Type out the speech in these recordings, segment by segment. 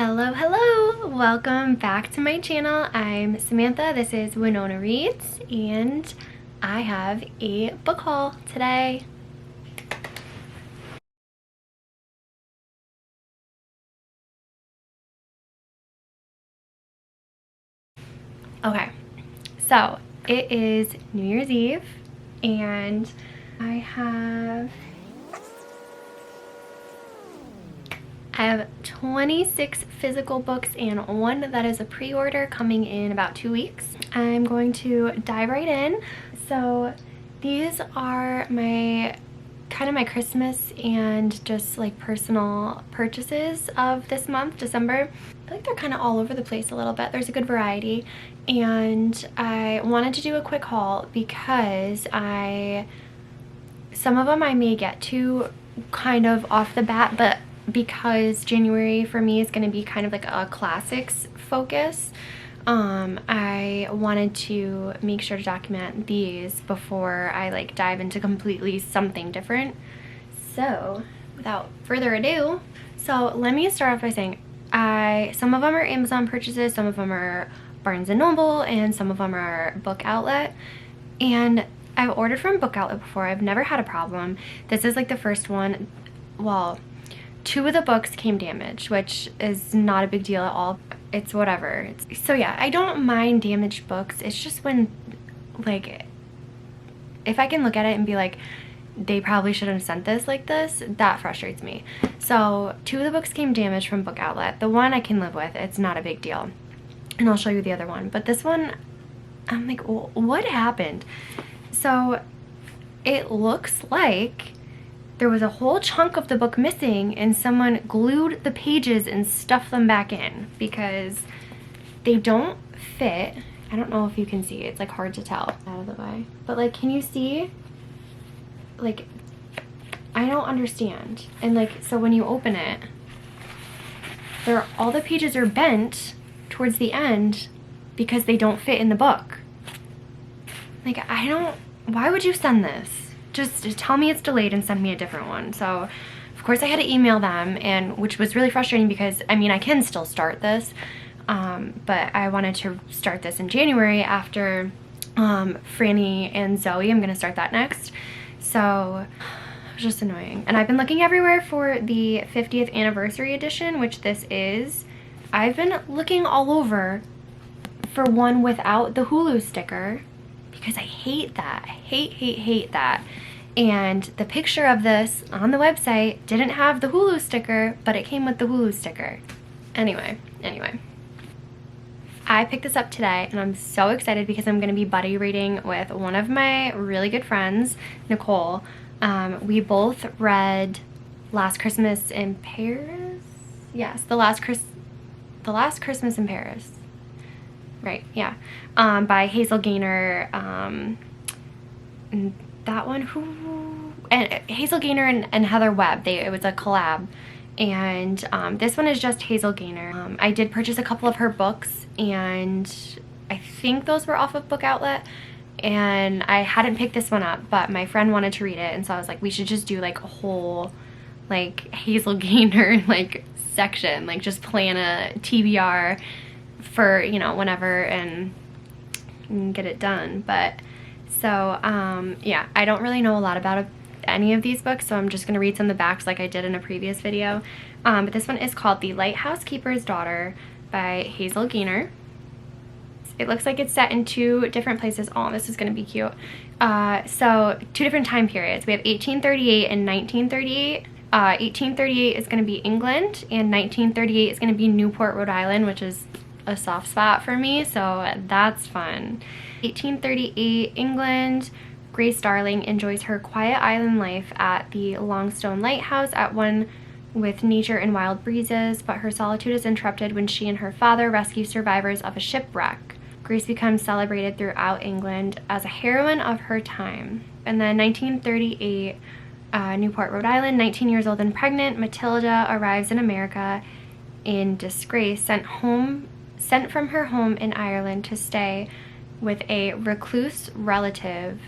Hello, hello! Welcome back to my channel. I'm Samantha, this is Winona Reads, and I have a book haul today. Okay, so it is New Year's Eve, and I have 26 physical books and one that is a pre-order coming in about 2 weeks. I'm going to dive right in. So these are my Christmas and just like personal purchases of this month, December. I feel like they're kind of all over the place a little bit. There's a good variety, and I wanted to do a quick haul because some of them I may get to kind of off the bat, but because January for me is going to be kind of like a classics focus, I wanted to make sure to document these before I like dive into completely something different. So without further ado, so let me start off by saying some of them are Amazon purchases, some of them are Barnes & Noble, and some of them are Book Outlet. And I've ordered from Book Outlet before. I've never had a problem. This is like the first one. Well, 2 of the books came damaged, which is not a big deal at all. It's whatever. So yeah, I don't mind damaged books. It's just when, like, if I can look at it and be like, they probably shouldn't have sent this like this, that frustrates me. So 2 of the books came damaged from Book Outlet. The one I can live with. It's not a big deal. And I'll show you the other one. But this one, I'm like, what happened? So it looks like there was a whole chunk of the book missing and someone glued the pages and stuffed them back in because they don't fit. I don't know if you can see. It's like hard to tell out of the way. But like, can you see? Like, I don't understand. And like, so when you open it, all the pages are bent towards the end because they don't fit in the book. Like, why would you send this? Just tell me it's delayed and send me a different one. So of course I had to email them, and which was really frustrating because I mean I can still start this, but I wanted to start this in January after Franny and Zoe. I'm gonna start that next. So it was just annoying. And I've been looking everywhere for the 50th anniversary edition, which this is. I've been looking all over for one without the Hulu sticker, because I hate that. I hate that. And the picture of this on the website didn't have the Hulu sticker, but it came with the Hulu sticker. Anyway. I picked this up today and I'm so excited because I'm going to be buddy reading with one of my really good friends, Nicole. We both read Last Christmas in Paris? Yes, The Last Christmas in Paris. Right, yeah. By Hazel Gaynor. And that one, Hazel Gaynor and Heather Webb. It was a collab. And this one is just Hazel Gaynor. I did purchase a couple of her books, and I think those were off of Book Outlet. And I hadn't picked this one up, but my friend wanted to read it, and so I was like, we should just do like a whole like Hazel Gaynor like section, like just plan a TBR for, you know, whenever and get it done. But so yeah, I don't really know a lot about any of these books, so I'm just gonna read some of the backs like I did in a previous video. But this one is called The Lighthouse Keeper's Daughter by Hazel Gaynor. It looks like it's set in 2 different places. Oh, this is gonna be cute. So 2 different time periods. We have 1838 and 1938. 1838 is going to be England, and 1938 is going to be Newport, Rhode Island, which is a soft spot for me, so that's fun. 1838 England. Grace Darling enjoys her quiet island life at the Longstone Lighthouse, at one with nature and wild breezes, but her solitude is interrupted when she and her father rescue survivors of a shipwreck. Grace becomes celebrated throughout England as a heroine of her time. And then 1938 Newport, Rhode Island. 19 years old and pregnant, Matilda arrives in America in disgrace, sent from her home in Ireland to stay with a recluse relative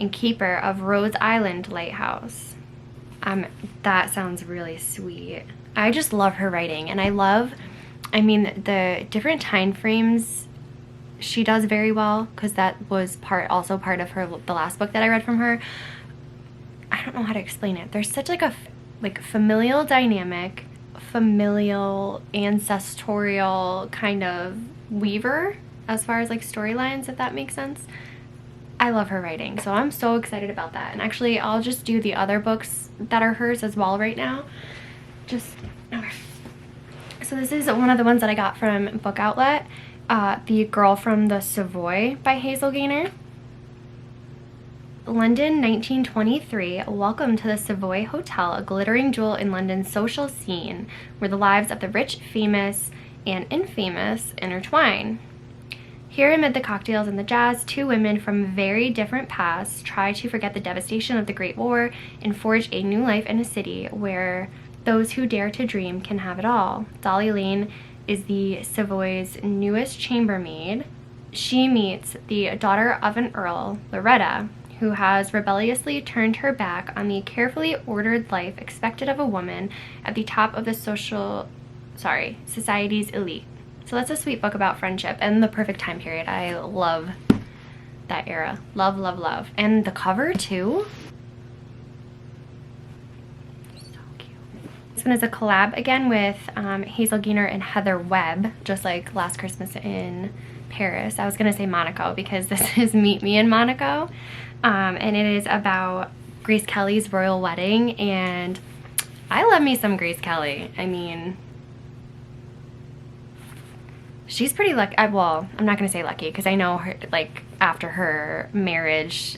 and keeper of Rhode Island Lighthouse. That sounds really sweet. I just love her writing, and I love I mean, the different time frames she does very well, because that was also part of the last book that I read from her. I don't know how to explain it. There's such like a familial dynamic, familial ancestorial kind of weaver as far as like storylines, if that makes sense. I love her writing, so I'm so excited about that. And actually, I'll just do the other books that are hers as well right now. Okay. So this is one of the ones that I got from Book Outlet. The Girl from the Savoy by Hazel Gaynor. London, 1923. Welcome to the Savoy Hotel, a glittering jewel in London's social scene, where the lives of the rich, famous, and infamous intertwine. Here amid the cocktails and the jazz, two women from very different pasts try to forget the devastation of the Great War and forge a new life in a city where those who dare to dream can have it all. Dolly Lane is the Savoy's newest chambermaid. She meets the daughter of an earl, Loretta, who has rebelliously turned her back on the carefully ordered life expected of a woman at the top of the society's elite. So that's a sweet book about friendship and the perfect time period. I love that era. Love, love, love. And the cover too. So cute. This one is a collab again with Hazel Gaynor and Heather Webb, just like Last Christmas in Paris. I was gonna say Monaco because this is Meet Me in Monaco. And it is about Grace Kelly's royal wedding, and I love me some Grace Kelly. I mean, she's pretty lucky. Well, I'm not gonna say lucky because I know her, like, after her marriage,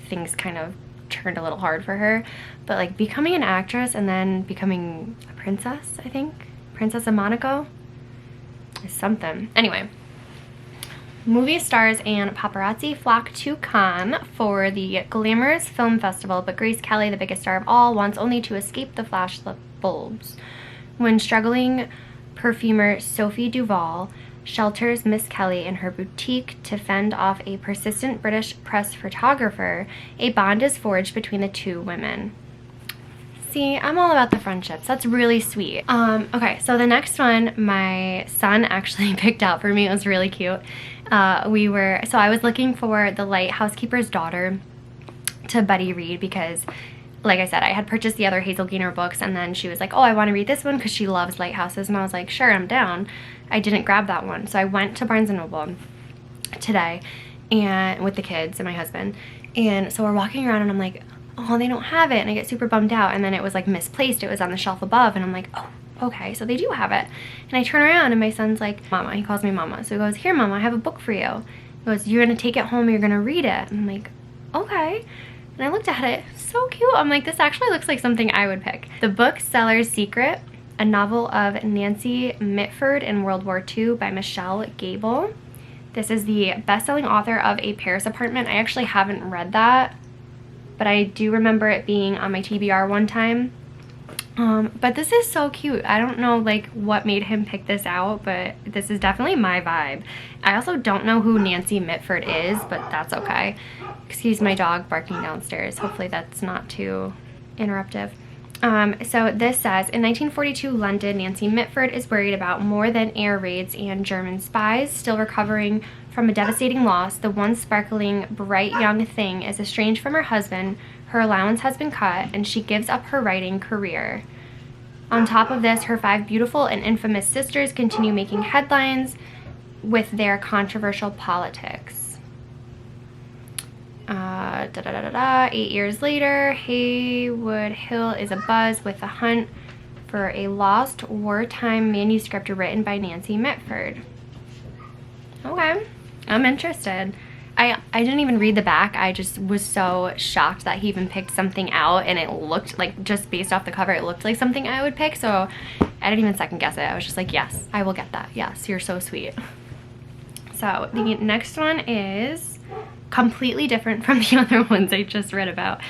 things kind of turned a little hard for her. But like becoming an actress and then becoming a princess, I think, Princess of Monaco, is something. Anyway. Movie stars and paparazzi flock to Cannes for the glamorous film festival, but Grace Kelly, the biggest star of all, wants only to escape the flash bulbs. When struggling perfumer Sophie Duval shelters Miss Kelly in her boutique to fend off a persistent British press photographer, a bond is forged between the two women. See, I'm all about the friendships. That's really sweet. Okay, so the next one my son actually picked out for me. It was really cute. So I was looking for The Lighthouse Keeper's Daughter to Buddy read because, like I said, I had purchased the other Hazel Gaynor books, and then she was like, oh, I want to read this one because she loves lighthouses, and I was like, sure, I'm down. I didn't grab that one, so I went to Barnes & Noble today and with the kids and my husband, and so we're walking around and I'm like, oh, they don't have it, and I get super bummed out. And then it was like misplaced. It was on the shelf above, and I'm like, oh, okay, so they do have it. And I turn around and my son's like, Mama. He calls me Mama. So he goes, here, Mama, I have a book for you. He goes, you're gonna take it home, you're gonna read it. And I'm like, okay. And I looked at it, so cute. I'm like, this actually looks like something I would pick. The Bookseller's Secret, a novel of Nancy Mitford in World War II by Michelle Gable. This is the best-selling author of A Paris Apartment. I actually haven't read that, but I do remember it being on my TBR one time. But this is so cute. I don't know like what made him pick this out, but this is definitely my vibe. I also don't know who Nancy Mitford is, but that's okay. Excuse my dog barking downstairs. Hopefully that's not too interruptive. So this says, in 1942 London, Nancy Mitford is worried about more than air raids and German spies. Still recovering from a devastating loss, the once sparkling, bright young thing is estranged from her husband, her allowance has been cut, and she gives up her writing career. On top of this, her 5 beautiful and infamous sisters continue making headlines with their controversial politics. 8 years later, Haywood Hill is abuzz with the hunt for a lost wartime manuscript written by Nancy Mitford. Okay, I'm interested. I didn't even read the back. I just was so shocked that he even picked something out, and it looked like, just based off the cover, it looked like something I would pick, so I didn't even second guess it. I was just like, yes, I will get that. Yes, you're so sweet. So the next one is completely different from the other ones I just read about.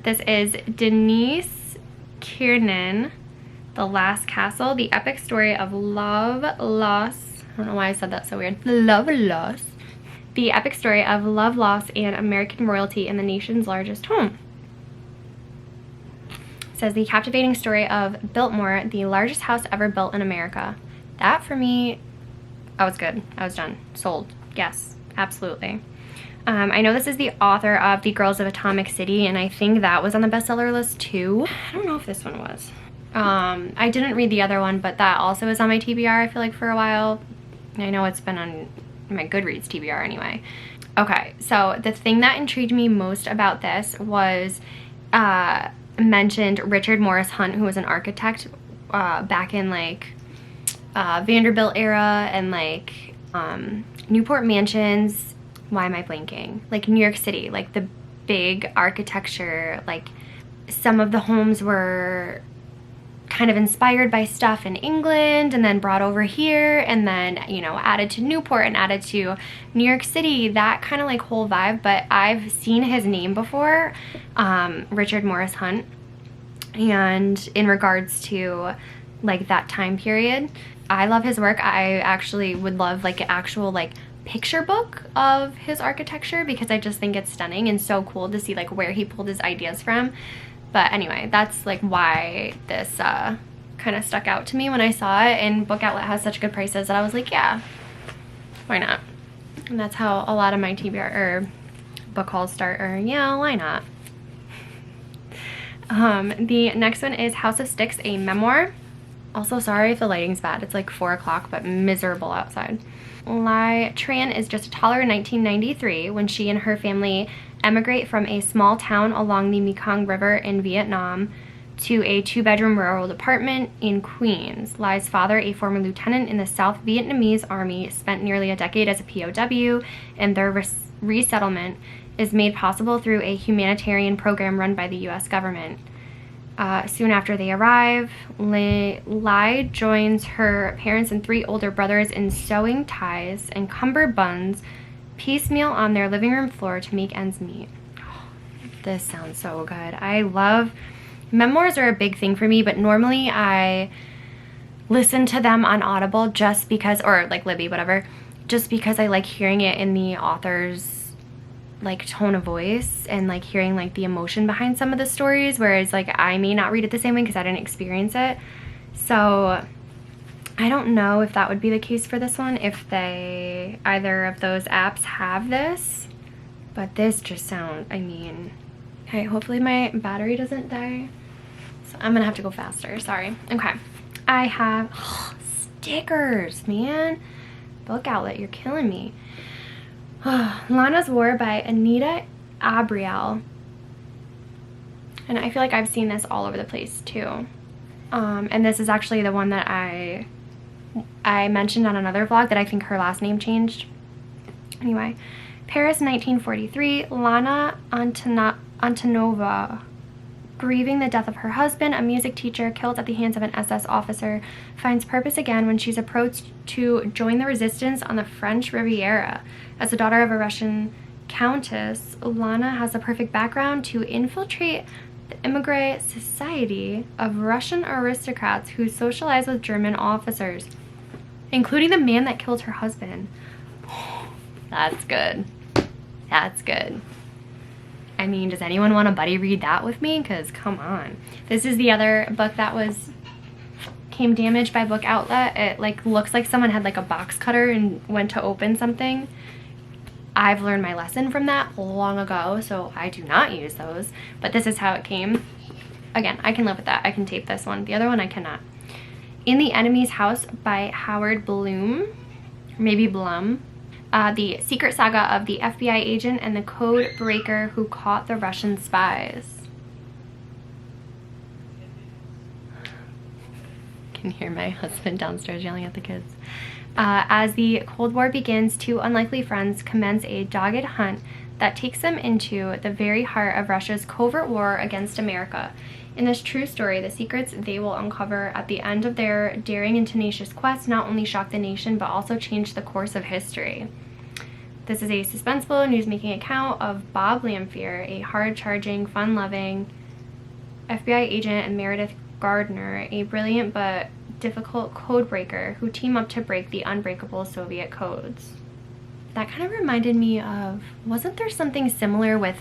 This is Denise Kiernan, The Last Castle, the epic story of love, loss, I don't know why I said that so weird, love, loss, the epic story of love, loss, and American royalty in the nation's largest home. It says the captivating story of Biltmore, the largest house ever built in America. that for me, I was good. I was done. Sold. Yes, absolutely. I know this is the author of The Girls of Atomic City, and I think that was on the bestseller list too. I don't know if this one was. I didn't read the other one, but that also is on my TBR, I feel like, for a while. I know it's been on my Goodreads TBR anyway. Okay, so the thing that intrigued me most about this was mentioned Richard Morris Hunt, who was an architect back in like Vanderbilt era and like Newport Mansions. Why am I blanking? Like New York City, like the big architecture, like some of the homes were kind of inspired by stuff in England and then brought over here and then, you know, added to Newport and added to New York City, that kind of like whole vibe. But I've seen his name before, Richard Morris Hunt, and in regards to like that time period, I love his work. I actually would love like an actual like picture book of his architecture because I just think it's stunning and so cool to see like where he pulled his ideas from. But anyway, that's like why this kind of stuck out to me when I saw it, and Book Outlet has such good prices that I was like, yeah, why not? And that's how a lot of my TBR or book hauls start, or yeah, why not? The next one is House of Sticks, a memoir. Also, sorry if the lighting's bad. It's like 4 o'clock, but miserable outside. Lai Tran is just a toddler in 1993 when she and her family emigrate from a small town along the Mekong River in Vietnam to a 2-bedroom rural apartment in Queens. Lai's father, a former lieutenant in the South Vietnamese Army, spent nearly a decade as a POW, and their resettlement is made possible through a humanitarian program run by the U.S. government. Soon after they arrive, Lai joins her parents and 3 older brothers in sewing ties and cummerbunds piecemeal on their living room floor to make ends meet. Oh, this sounds so good. I love memoirs, are a big thing for me, but normally I listen to them on Audible just because, or like Libby, whatever, just because I like hearing it in the author's like tone of voice and like hearing like the emotion behind some of the stories, whereas like I may not read it the same way because I didn't experience it. So I don't know if that would be the case for this one, if either of those apps have this, but this just sounds, I mean, okay, hopefully my battery doesn't die, so I'm gonna have to go faster, sorry. Okay, I have, stickers, man. Book Outlet, you're killing me. Lanas Wear by Anita Abriel, and I feel like I've seen this all over the place too. And this is actually the one that I mentioned on another vlog that I think her last name changed. Anyway, Paris, 1943, Lana Antonova, grieving the death of her husband, a music teacher killed at the hands of an SS officer, finds purpose again when she's approached to join the resistance on the French Riviera. As the daughter of a Russian countess, Lana has the perfect background to infiltrate the immigrant society of Russian aristocrats who socialize with German officers, including the man that killed her husband. That's good. That's good. I mean, does anyone want to buddy read that with me? Because come on. This is the other book that came damaged by Book Outlet. It like looks like someone had like a box cutter and went to open something. I've learned my lesson from that long ago, so I do not use those. But this is how it came. Again, I can live with that. I can tape this one. The other one I cannot. In the Enemy's House by Howard Bloom, or maybe Blum. The secret saga of the FBI agent and the code breaker who caught the Russian spies. I can hear my husband downstairs yelling at the kids. As the Cold War begins, 2 unlikely friends commence a dogged hunt that takes them into the very heart of Russia's covert war against America. In this true story, the secrets they will uncover at the end of their daring and tenacious quest not only shock the nation, but also change the course of history. This is a suspenseful, newsmaking account of Bob Lamphere, a hard-charging, fun-loving FBI agent, and Meredith Gardner, a brilliant but difficult code breaker who team up to break the unbreakable Soviet codes. That kind of reminded me of, wasn't there something similar with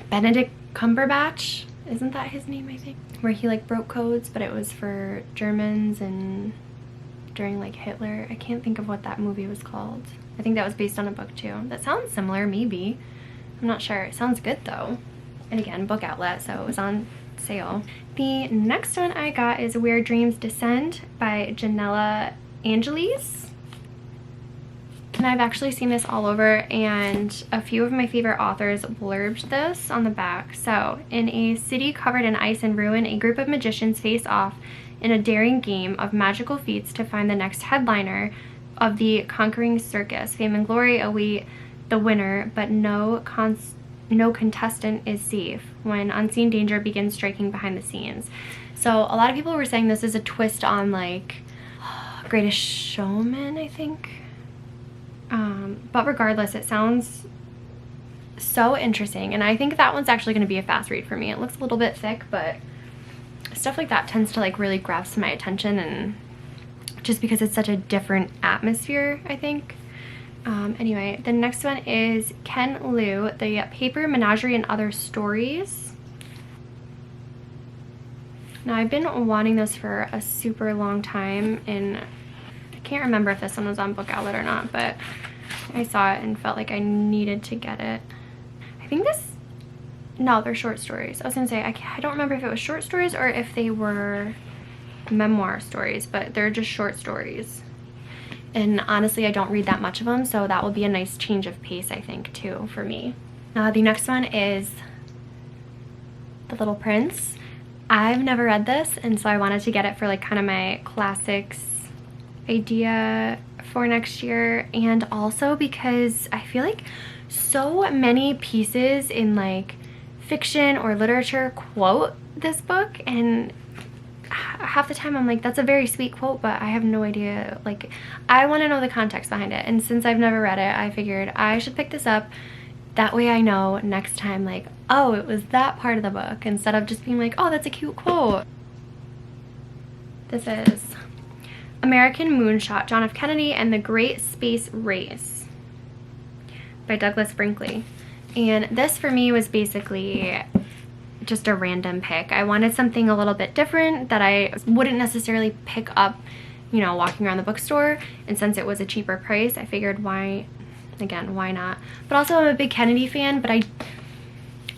Benedict Cumberbatch Isn't that his name, I think? Where he like broke codes, but it was for Germans and during like Hitler. I can't think of what that movie was called. I think that was based on a book too. That sounds similar, maybe. I'm not sure. It sounds good though. And again, book outlet, so it was on sale. The next one I got is Where Dreams Descend by Janella Angeles. And I've actually seen this all over, and a few of my favorite authors blurbed this on the back. So, in a city covered in ice and ruin, a group of magicians face off in a daring game of magical feats to find the next headliner of the conquering circus. Fame and glory await the winner, but no contestant is safe when unseen danger begins striking behind the scenes. So a lot of people were saying this is a twist on like Greatest Showman, I think. But regardless, it sounds so interesting, and I think that one's actually going to be a fast read for me. It looks a little bit thick, but stuff like that tends to like really grasp my attention, and just because it's such a different atmosphere, I think. Anyway, the next one is Ken Liu, The Paper Menagerie and Other Stories. Now, I've been wanting this for a super long time, and I can't remember if this one was on Book Outlet or not, but I saw it and felt like I needed to get it. I think this, no, they're short stories. I was gonna say, I don't remember if it was short stories or if they were memoir stories, but they're just short stories. And honestly, I don't read that much of them, so that will be a nice change of pace, I think, too, for me. The next one is The Little Prince. I've never read this, and so I wanted to get it for like kind of my classics idea for next year, and also because I feel like so many pieces in like fiction or literature quote this book, and half the time I'm like, that's a very sweet quote, but I have no idea, like I want to know the context behind it. And since I've never read it, I figured I should pick this up. That way I know next time, like, oh, it was that part of the book, instead of just being like, oh, that's a cute quote. This is American Moonshot, John F. Kennedy and the Great Space Race by Douglas Brinkley. And this for me was basically just a random pick. I wanted something a little bit different that I wouldn't necessarily pick up, you know, walking around the bookstore. And since it was a cheaper price, I figured why not? But also I'm a big Kennedy fan, but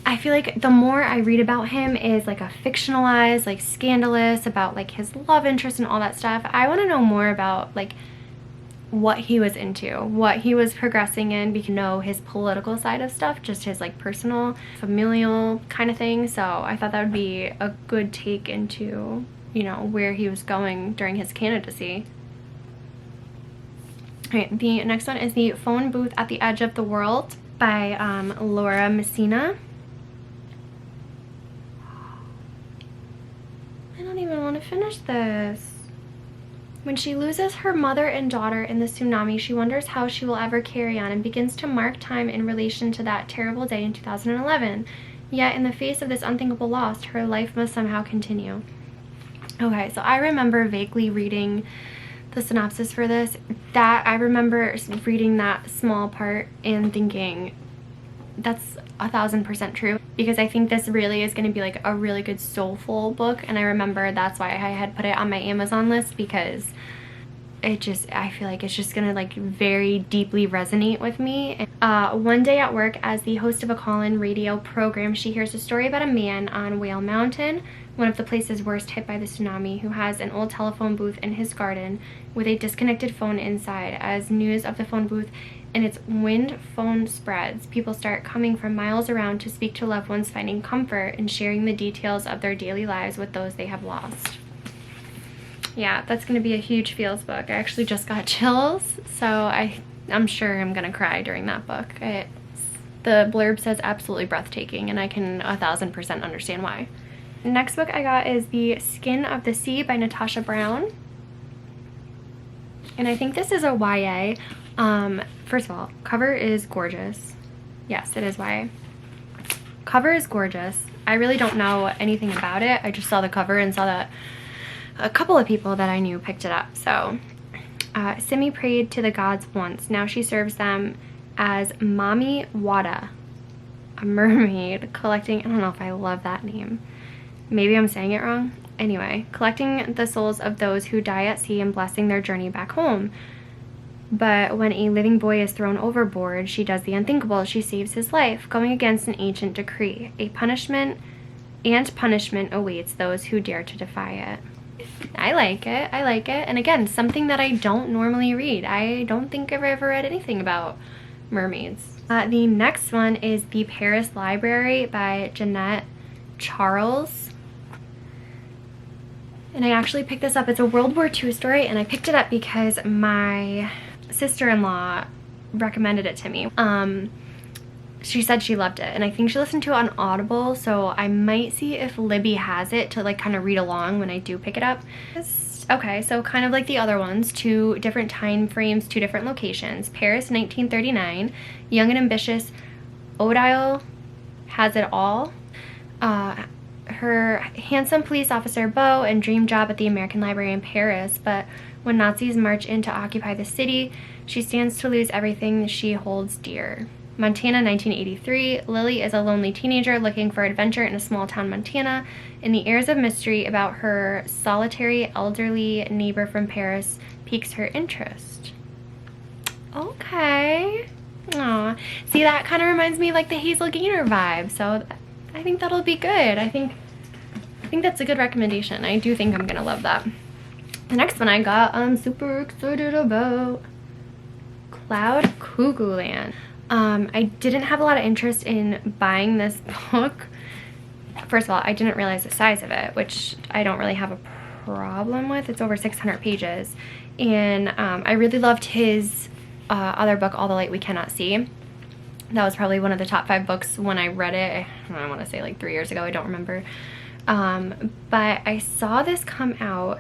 I feel like the more I read about him is like a fictionalized, like Scandalous, about like his love interest and all that stuff. I want to know more about like what he was into, what he was progressing in, because you know his political side of stuff, just his like personal, familial kind of thing. So I thought that would be a good take into, you know, where he was going during his candidacy. Okay, the next one is The Phone Booth at the Edge of the World by Laura Messina. I don't even want to finish this. When she loses her mother and daughter in the tsunami, she wonders how she will ever carry on and begins to mark time in relation to that terrible day in 2011. Yet, in the face of this unthinkable loss, her life must somehow continue. Okay, so I remember vaguely reading the synopsis for this. That I remember reading that small part and thinking, that's 1000% true, because I think this really is going to be like a really good soulful book. And I remember that's why I had put it on my Amazon list, because I feel like it's just gonna like very deeply resonate with me. One day at work, as the host of a call-in radio program, she hears a story about a man on Whale Mountain, one of the places worst hit by the tsunami, who has an old telephone booth in his garden with a disconnected phone inside. As news of the phone booth and its wind phone spreads, people start coming from miles around to speak to loved ones, finding comfort and sharing the details of their daily lives with those they have lost. Yeah, that's going to be a huge feels book. I actually just got chills, so I'm sure I'm going to cry during that book. The blurb says absolutely breathtaking, and I can 1000% understand why. The next book I got is The Skin of the Sea by Natasha Brown. And I think this is a YA. First of all, cover is gorgeous. Yes, it is YA. Cover is gorgeous. I really don't know anything about it. I just saw the cover and saw that a couple of people that I knew picked it up. So, Simi prayed to the gods once. Now she serves them as Mami Wada, a mermaid collecting, I don't know if I love that name, Maybe I'm saying it wrong. Anyway, collecting the souls of those who die at sea and blessing their journey back home. But when a living boy is thrown overboard, she does the unthinkable. She saves his life, going against an ancient decree. A punishment awaits those who dare to defy it. I like it. I like it. And again, something that I don't normally read. I don't think I've ever read anything about mermaids. The next one is The Paris Library by Jeanette Charles. And I actually picked this up. It's a World War II story, and I picked it up because my sister-in-law recommended it to me. She said she loved it, and I think she listened to it on Audible, so I might see if Libby has it to like kind of read along when I do pick it up. Okay, so kind of like the other ones, 2 different time frames, 2 different locations. Paris, 1939. Young and ambitious Odile has it all. Her handsome police officer Beau and dream job at the American Library in Paris, but when Nazis march in to occupy the city, she stands to lose everything she holds dear. Montana, 1983. Lily is a lonely teenager looking for adventure in a small town Montana, and the airs of mystery about her solitary elderly neighbor from Paris piques her interest. Okay. Aw. See, that kind of reminds me of like the Hazel Gaynor vibe, so I think that'll be good. I think that's a good recommendation. I do think I'm gonna love that. The next one I got, I'm super excited about. Cloud Cuckoo Land. I didn't have a lot of interest in buying this book. First of all, I didn't realize the size of it, which I don't really have a problem with. It's over 600 pages. And I really loved his other book, All the Light We Cannot See. That was probably one of the top 5 books when I read it. I want to say like 3 years ago. I don't remember. But I saw this come out,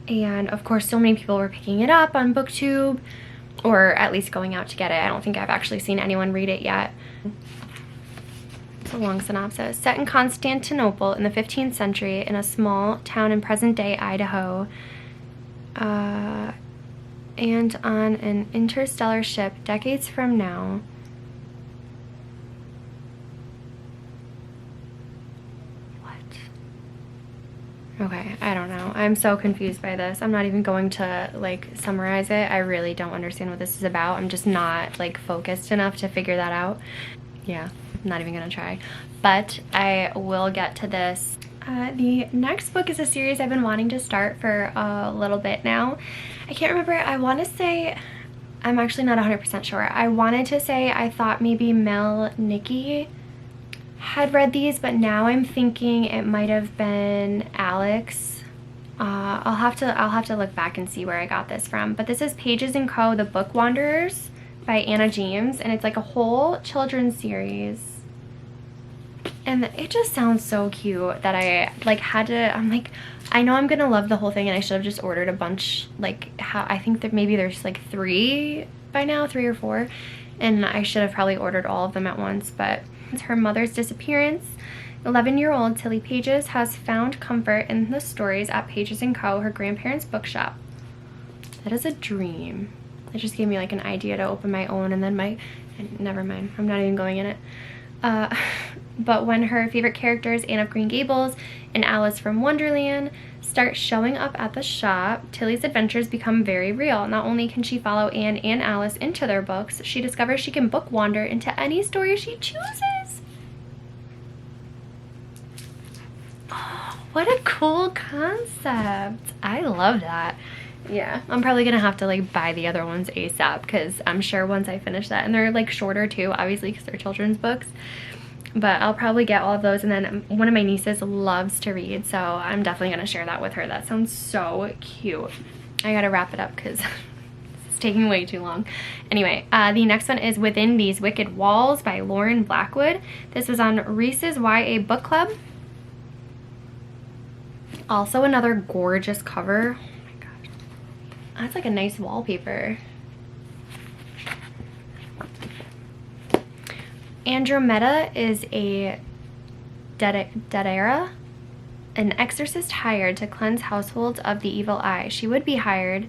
and of course so many people were picking it up on BookTube, or at least going out to get it. I don't think I've actually seen anyone read it yet. It's a long synopsis. Set in Constantinople in the 15th century in a small town in present-day Idaho, and on an interstellar ship decades from now, okay, I don't know. I'm so confused by this. I'm not even going to like summarize it. I really don't understand what this is about. I'm just not like focused enough to figure that out. Yeah, I'm not even gonna try. But I will get to this. The next book is a series I've been wanting to start for a little bit now. I can't remember. I want to say, I'm actually not 100% sure. I wanted to say I thought maybe Mel Nikki had read these, but now I'm thinking it might have been Alex. I'll have to look back and see where I got this from. But this is Pages & Co. The Book Wanderers by Anna James, and it's like a whole children's series. And it just sounds so cute that I like had to, I'm like, I know I'm gonna love the whole thing, and I should have just ordered a bunch, like I think that maybe there's like 3 by now, 3 or 4, and I should have probably ordered all of them at once. But it's her mother's disappearance. 11-year-old Tilly Pages has found comfort in the stories at Pages & Co., her grandparents' bookshop. That is a dream. It just gave me like an idea to open my own, and then never mind, I'm not even going in it. But when her favorite characters, Anne of Green Gables and Alice from Wonderland, start showing up at the shop, Tilly's adventures become very real. Not only can she follow Anne and Alice into their books, she discovers she can book wander into any story she chooses. Oh, what a cool concept. I love that. Yeah, I'm probably gonna have to like buy the other ones ASAP, because I'm sure once I finish that, and they're like shorter too, obviously, because they're children's books, but I'll probably get all of those. And then one of my nieces loves to read, so I'm definitely gonna share that with her. That sounds so cute. I gotta wrap it up because it's taking way too long. Anyway, the next one is Within These Wicked Walls by Lauren Blackwood. This was on Reese's YA Book Club. Also another gorgeous cover. That's like a nice wallpaper. Andromeda is a Daedra, an exorcist hired to cleanse households of the evil eye. She would be hired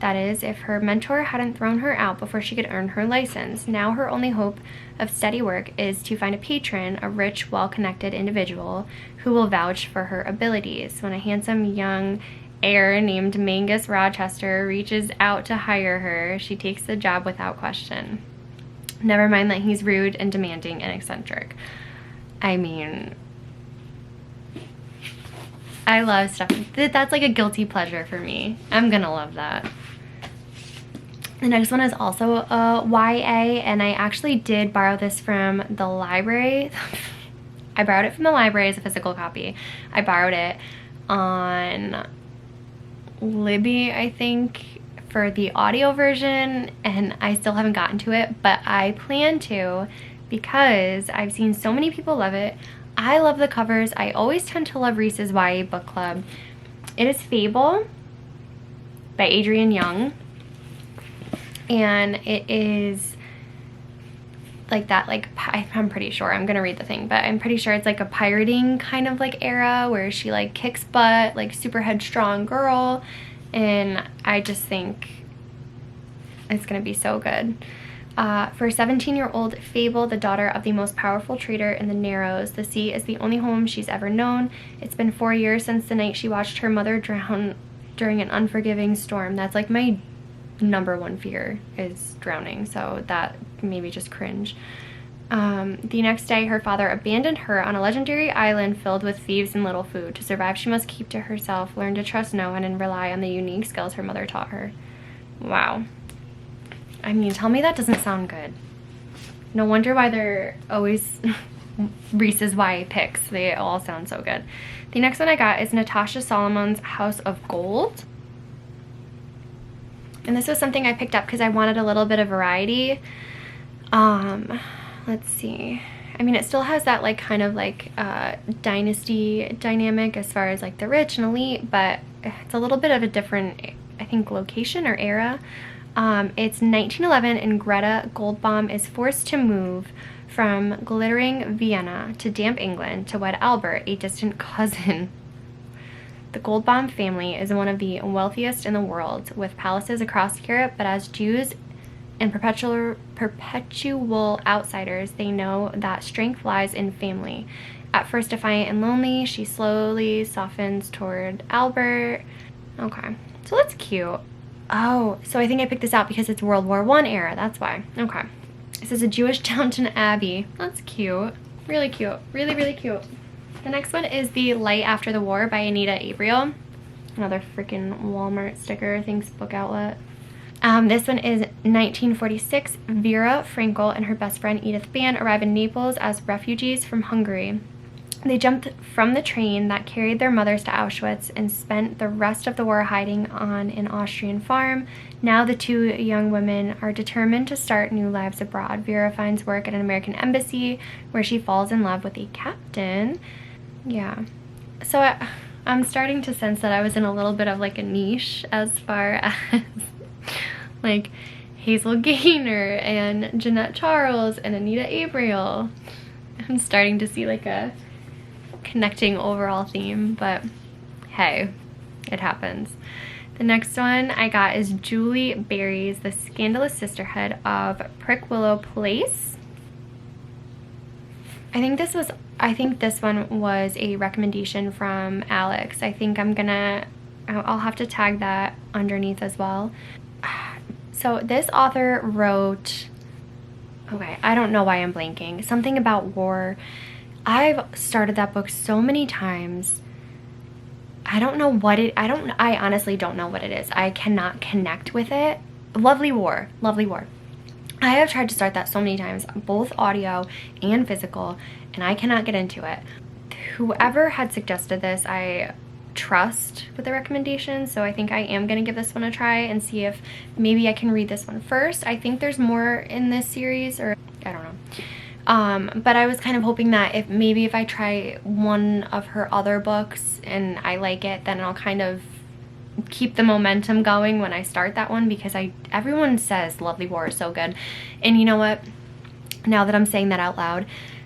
That is, if her mentor hadn't thrown her out before she could earn her license. Now her only hope of steady work is to find a patron, a rich, well-connected individual who will vouch for her abilities. When a handsome young heir named Mangus Rochester reaches out to hire her, she takes the job without question. Never mind that he's rude and demanding and eccentric. I mean, I love stuff. That's like a guilty pleasure for me. I'm gonna love that. The next one is also a YA, and I actually did borrow this from the library. I borrowed it from the library as a physical copy. I borrowed it on Libby, I think, for the audio version, and I still haven't gotten to it, but I plan to because I've seen so many people love it. I love the covers. I always tend to love Reese's YA book club. It is Fable by Adrienne Young. And it is like that, like, I'm pretty sure, I'm gonna read the thing, but I'm pretty sure it's like a pirating kind of like era where she like kicks butt, like super headstrong girl, and I just think it's gonna be so good. For 17-year-old Fable, the daughter of the most powerful trader in the Narrows, the sea is the only home she's ever known. It's been 4 years since the night she watched her mother drown during an unforgiving storm. That's like my number one fear, is drowning, so that made me just cringe. The next day, her father abandoned her on a legendary island filled with thieves and little food. To survive, she must keep to herself, learn to trust no one, and rely on the unique skills her mother taught her. Wow. I mean, tell me that doesn't sound good. No wonder why they're always Reese's YA picks. They all sound so good. The next one I got is Natasha Solomon's House of Gold. And this was something I picked up because I wanted a little bit of variety. Let's see. I mean, it still has that like kind of like dynasty dynamic as far as like the rich and elite, but it's a little bit of a different, I think, location or era. It's 1911 and Greta Goldbaum is forced to move from glittering Vienna to damp England to wed Albert, a distant cousin. The Goldbaum family is one of the wealthiest in the world, with palaces across Europe, but as Jews and perpetual outsiders, they know that strength lies in family. At first defiant and lonely, she slowly softens toward Albert. Okay, so that's cute. Oh, so I think I picked this out because it's World War I era, that's why. Okay. This is a Jewish Downton Abbey. That's cute. Really cute. Really, really cute. The next one is The Light After the War by Anita Abriel. Another freaking Walmart sticker, thanks book outlet. This one is 1946. Vera Frankel and her best friend Edith Ban arrive in Naples as refugees from Hungary. They jumped from the train that carried their mothers to Auschwitz and spent the rest of the war hiding on an Austrian farm. Now the two young women are determined to start new lives abroad. Vera finds work at an American embassy where she falls in love with a captain. Yeah. So I'm starting to sense that I was in a little bit of like a niche as far as like Hazel Gaynor and Jeanette Charles and Anita Abriel. I'm starting to see like a connecting overall theme, but hey, it happens. The next one I got is Julie Berry's The Scandalous Sisterhood of Prickwillow Place. I think this one was a recommendation from Alex. I think I'll have to tag that underneath as well. So this author wrote, okay, I don't know why I'm blanking, something about war. I've started that book so many times. I honestly don't know what it is. I cannot connect with it. Lovely War. I have tried to start that so many times, both audio and physical, and I cannot get into it. Whoever had suggested this, I trust with the recommendation, so I think I am going to give this one a try and see if maybe I can read this one first. I think there's more in this series, or I don't know. But I was kind of hoping that if I try one of her other books and I like it, then I'll kind of keep the momentum going when I start that one, because everyone says Lovely War is so good. And you know what? Now that I'm saying that out loud,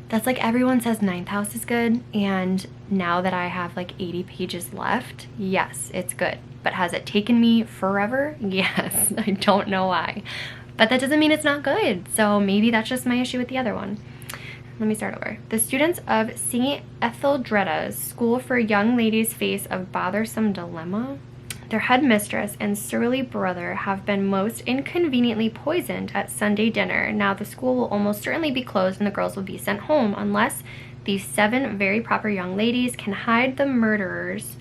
that's like everyone says Ninth House is good, and now that I have like 80 pages left, yes, it's good. but has it taken me forever? Yes. I don't know why. But that doesn't mean it's not good. So maybe that's just my issue with the other one. Let me start over. The students of St. Etheldreda's School for Young Ladies face a bothersome dilemma. Their headmistress and surly brother have been most inconveniently poisoned at Sunday dinner. Now the school will almost certainly be closed and the girls will be sent home unless these 7 very proper young ladies can hide the murderers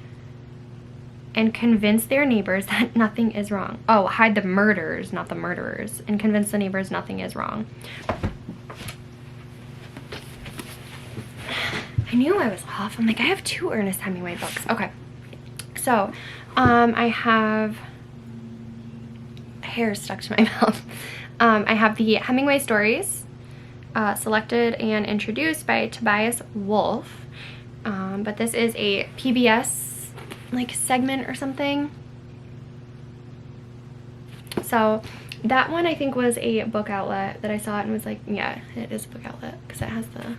and convince their neighbors that nothing is wrong. Oh, hide the murders, not the murderers, and convince the neighbors nothing is wrong. I knew I was off. I'm like, I have 2 Ernest Hemingway books. Okay. So, I have hair stuck to my mouth. I have the Hemingway stories, selected and introduced by Tobias Wolff. But this is a PBS like segment or something. So that one I think was a book outlet that I saw it and was like, yeah, it is a book outlet because it has the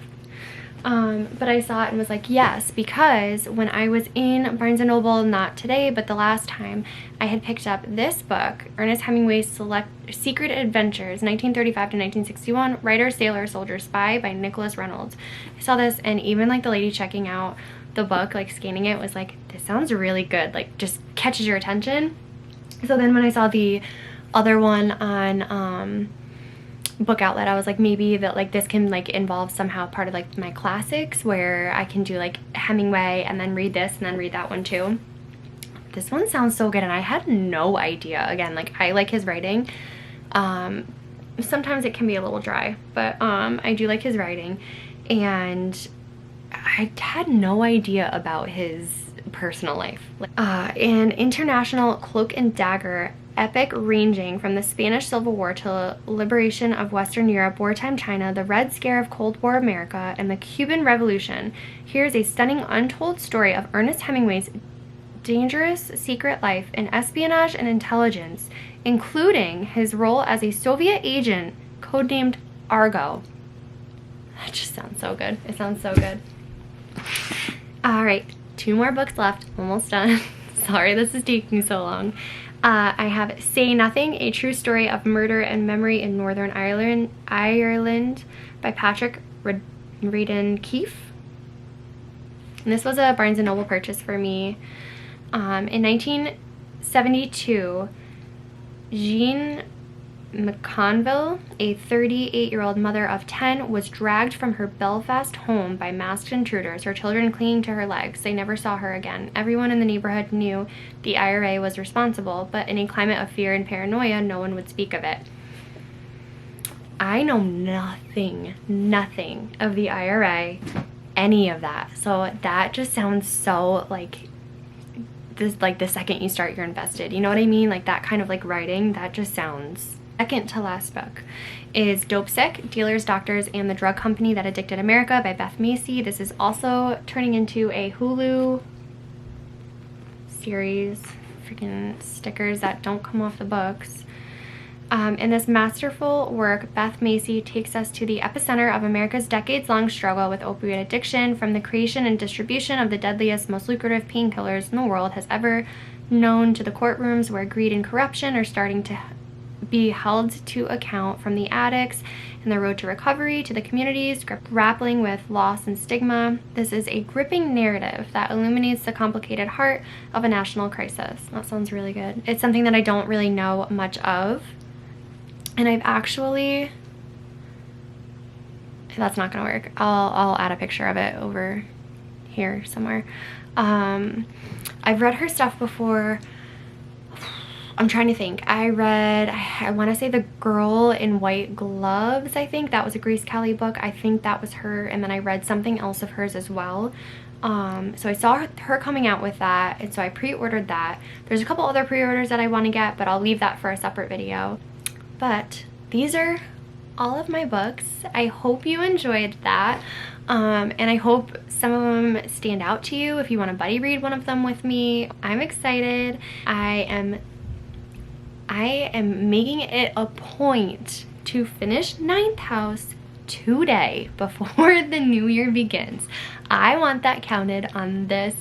but I saw it and was like, yes, because when I was in Barnes & Noble, not today, but the last time, I had picked up this book, Ernest Hemingway's Secret Adventures, 1935 to 1961, Writer, Sailor, Soldier, Spy by Nicholas Reynolds. I saw this and even like the lady checking out the book, like scanning it, was like, this sounds really good, like just catches your attention. So then when I saw the other one on book outlet, I was like, maybe that like this can like involve somehow part of like my classics where I can do like Hemingway and then read this and then read that one too. This one sounds so good and I had no idea. Again, like I like his writing. Sometimes it can be a little dry, but I do like his writing, and I had no idea about his personal life. An international cloak and dagger epic ranging from the Spanish Civil War to liberation of Western Europe, wartime China, the Red Scare of Cold War America, and the Cuban Revolution. Here's a stunning untold story of Ernest Hemingway's dangerous secret life in espionage and intelligence, including his role as a Soviet agent codenamed Argo. That just sounds so good. It sounds so good. All right, 2 more books left. Almost done. Sorry this is taking so long. I have Say Nothing, A True Story of Murder and Memory in Northern Ireland by Patrick Radden Keefe. And this was a Barnes & Noble purchase for me. In 1972, Jean McConville, a 38-year-old mother of 10, was dragged from her Belfast home by masked intruders, her children clinging to her legs. They never saw her again. Everyone in the neighborhood knew the IRA was responsible, but in a climate of fear and paranoia, no one would speak of it. I know nothing of the IRA, any of that. So that just sounds so like this, like the second you start, you're invested. You know what I mean? Like that kind of like writing, that just sounds. Second to last book is Dope Sick, Dealers, Doctors, and the Drug Company That Addicted America by Beth Macy. This is also turning into a Hulu series. Freaking stickers that don't come off the books. In this masterful work, Beth Macy takes us to the epicenter of America's decades-long struggle with opioid addiction, from the creation and distribution of the deadliest, most lucrative painkillers in the world has ever known, to the courtrooms where greed and corruption are starting to be held to account, from the addicts and the road to recovery to the communities grappling with loss and stigma. This is a gripping narrative that illuminates the complicated heart of a national crisis. That sounds really good. It's something that I don't really know much of, and I've actually, that's not gonna work. I'll add a picture of it over here somewhere. I've read her stuff before. I'm trying to think. I read, I want to say The Girl in White Gloves, I think. That was a Grace Kelly book. I think that was her. And then I read something else of hers as well. So I saw her coming out with that, and so I pre-ordered that. There's a couple other pre-orders that I want to get, but I'll leave that for a separate video. But these are all of my books. I hope you enjoyed that. And I hope some of them stand out to you if you want to buddy read one of them with me. I'm excited. I am making it a point to finish Ninth House today before the new year begins. I want that counted on this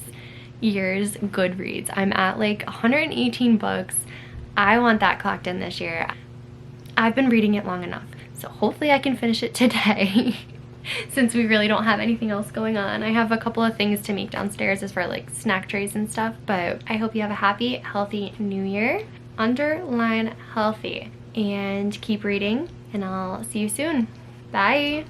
year's Goodreads. I'm at like 118 books. I want that clocked in this year. I've been reading it long enough, so hopefully I can finish it today. Since we really don't have anything else going on. I have a couple of things to make downstairs as far like snack trays and stuff, but I hope you have a happy, healthy new year. Underline healthy. And keep reading, and I'll see you soon. Bye.